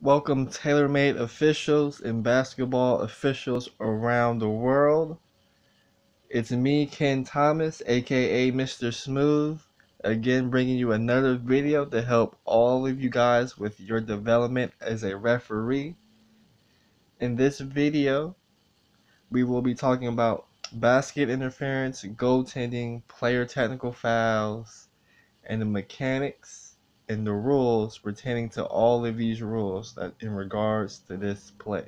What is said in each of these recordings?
Welcome tailor-made officials and basketball officials around the world. It's me, Ken Thomas, aka Mr. Smooth, again bringing you another video to help all of you guys with your development as a referee. In this video, we will be talking about basket interference, goaltending, player technical fouls, and the mechanics and the rules pertaining to all of these rules that in regards to this play.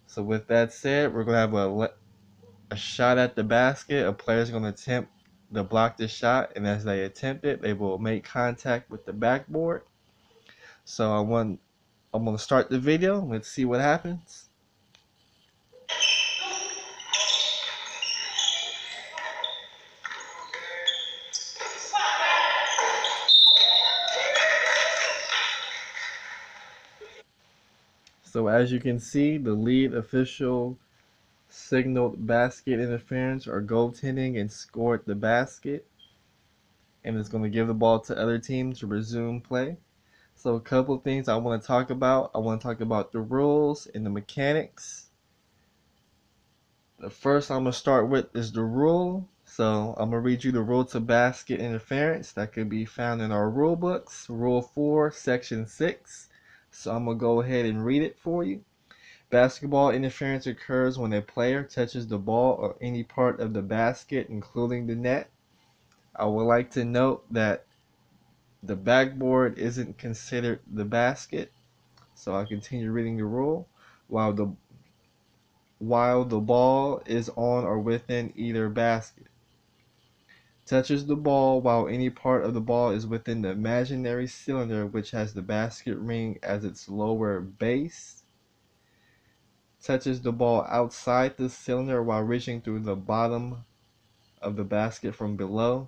So with that said, we're going to have a shot at the basket. A player is going to attempt to block the shot, and as they attempt it, they will make contact with the backboard. So I'm going to start the video. Let's see what happens. So as you can see, the lead official signaled basket interference or goaltending and scored the basket, and it's going to give the ball to other team to resume play. So a couple of things I want to talk about. I want to talk about the rules and the mechanics. The first I'm going to start with is the rule. So I'm going to read you the rule to basket interference that can be found in our rule books. Rule 4, Section 6. So I'm going to go ahead and read it for you. Basketball interference occurs when a player touches the ball or any part of the basket, including the net. I would like to note that the backboard isn't considered the basket. So I'll continue reading the rule. While the ball is on or within either basket. Touches the ball while any part of the ball is within the imaginary cylinder which has the basket ring as its lower base. Touches the ball outside the cylinder while reaching through the bottom of the basket from below.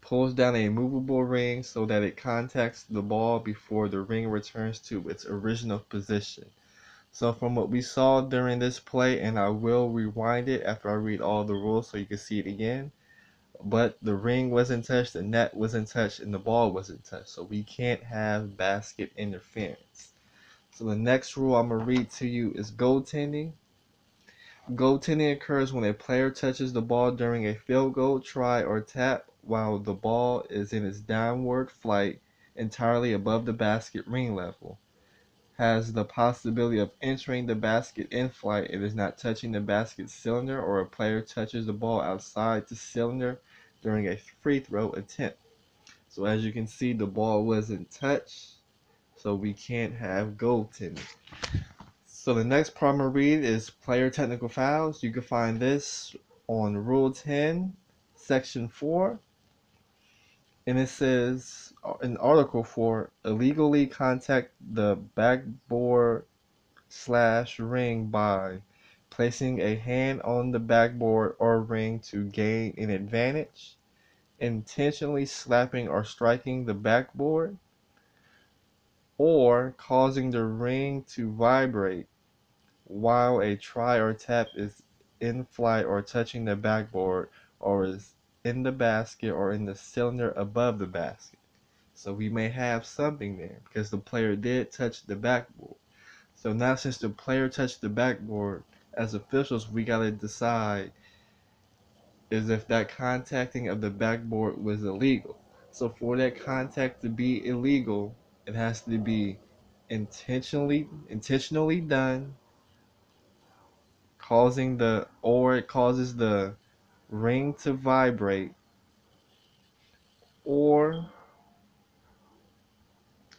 Pulls down a movable ring so that it contacts the ball before the ring returns to its original position. So from what we saw during this play, and I will rewind it after I read all the rules so you can see it again, but the ring wasn't touched, the net wasn't touched, and the ball wasn't touched. So we can't have basket interference. So the next rule I'm going to read to you is goaltending. Goaltending occurs when a player touches the ball during a field goal, try, or tap while the ball is in its downward flight entirely above the basket ring level. Has the possibility of entering the basket in flight. It is not touching the basket cylinder, or a player touches the ball outside the cylinder during a free throw attempt. So as you can see, the ball wasn't touched, so we can't have goaltending. So the next part I'm going to read is player technical fouls. You can find this on Rule 10, Section 4. And it says in Article 4, illegally contact the backboard / ring by placing a hand on the backboard or ring to gain an advantage, intentionally slapping or striking the backboard, or causing the ring to vibrate while a try or tap is in flight or touching the backboard or is in the basket or in the cylinder above the basket. So we may have something there because the player did touch the backboard. So now since the player touched the backboard, as officials we got to decide is if that contacting of the backboard was illegal. So for that contact to be illegal, it has to be intentionally done, it causes the ring to vibrate, or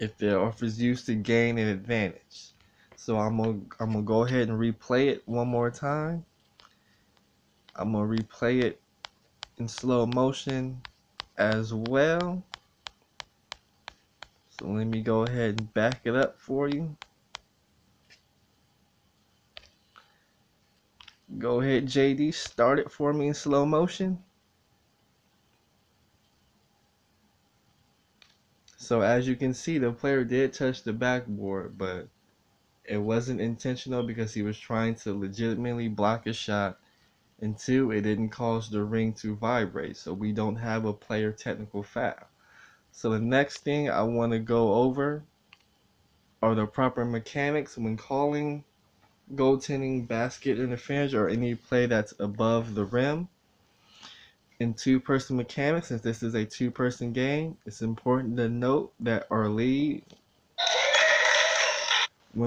if the offer is used to gain an advantage. So I'm gonna go ahead and replay it one more time. I'm gonna replay it in slow motion as well. So let me go ahead and back it up for you. Go ahead, JD, start it for me in slow motion. So as you can see, the player did touch the backboard, but it wasn't intentional because he was trying to legitimately block a shot. And 2, it didn't cause the ring to vibrate. So we don't have a player technical foul. So the next thing I want to go over are the proper mechanics when calling goaltending, basket interference, or any play that's above the rim. In two-person mechanics, since this is a two-person game, it's important to note that when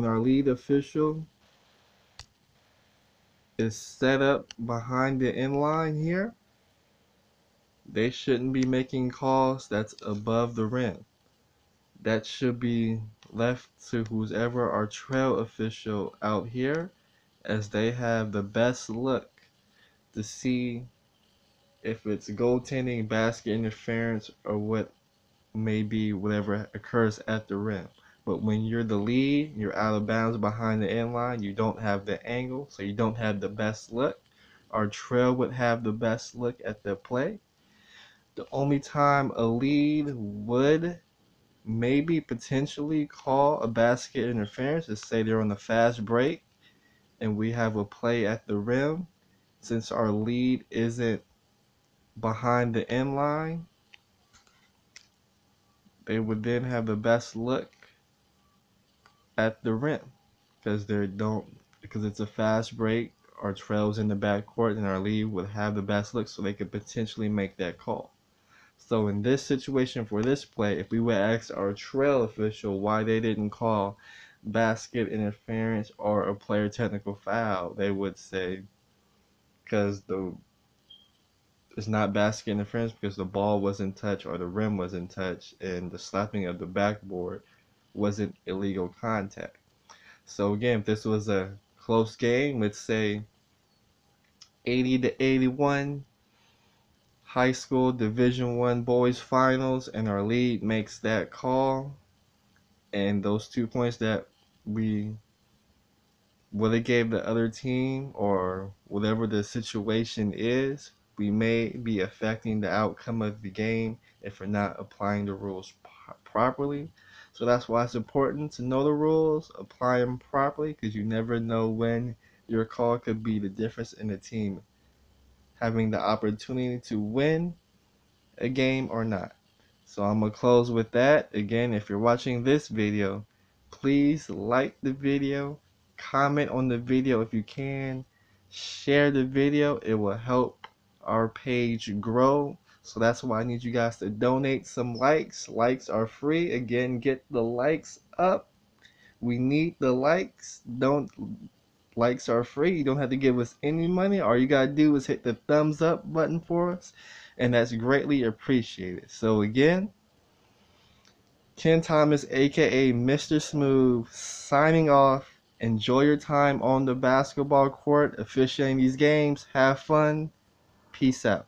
our lead official is set up behind the end line here, they shouldn't be making calls that's above the rim. That should be left to whoever our trail official out here, as they have the best look to see if it's goaltending, basket interference, or what may be whatever occurs at the rim. But when you're the lead, you're out of bounds behind the end line, you don't have the angle, so you don't have the best look. Our trail would have the best look at the play. The only time a lead would maybe potentially call a basket interference is say they're on a fast break and we have a play at the rim. Since our lead isn't behind the end line, they would then have the best look at the rim because it's a fast break. Our trail's in the backcourt and our lead would have the best look, so they could potentially make that call. So in this situation for this play, if we would ask our trail official why they didn't call basket interference or a player technical foul, they would say because it's not basket interference because the ball wasn't touched or the rim wasn't touched and the slapping of the backboard wasn't illegal contact. So again, if this was a close game, let's say 80-81, high school Division I boys finals, and our lead makes that call, and those 2 points that we would have gave the other team or whatever the situation is, we may be affecting the outcome of the game if we're not applying the rules properly. So that's why it's important to know the rules, apply them properly, because you never know when your call could be the difference in the team having the opportunity to win a game or not. So I'm going to close with that. Again, if you're watching this video, please like the video, comment on the video if you can, share the video. It will help our page grow. So that's why I need you guys to donate some likes. Likes are free. Again, get the likes up. We need the likes. Likes are free. You don't have to give us any money. All you gotta do is hit the thumbs up button for us, and that's greatly appreciated. So again, Ken Thomas, aka Mr. Smooth, signing off. Enjoy your time on the basketball court, officiating these games. Have fun. Peace out.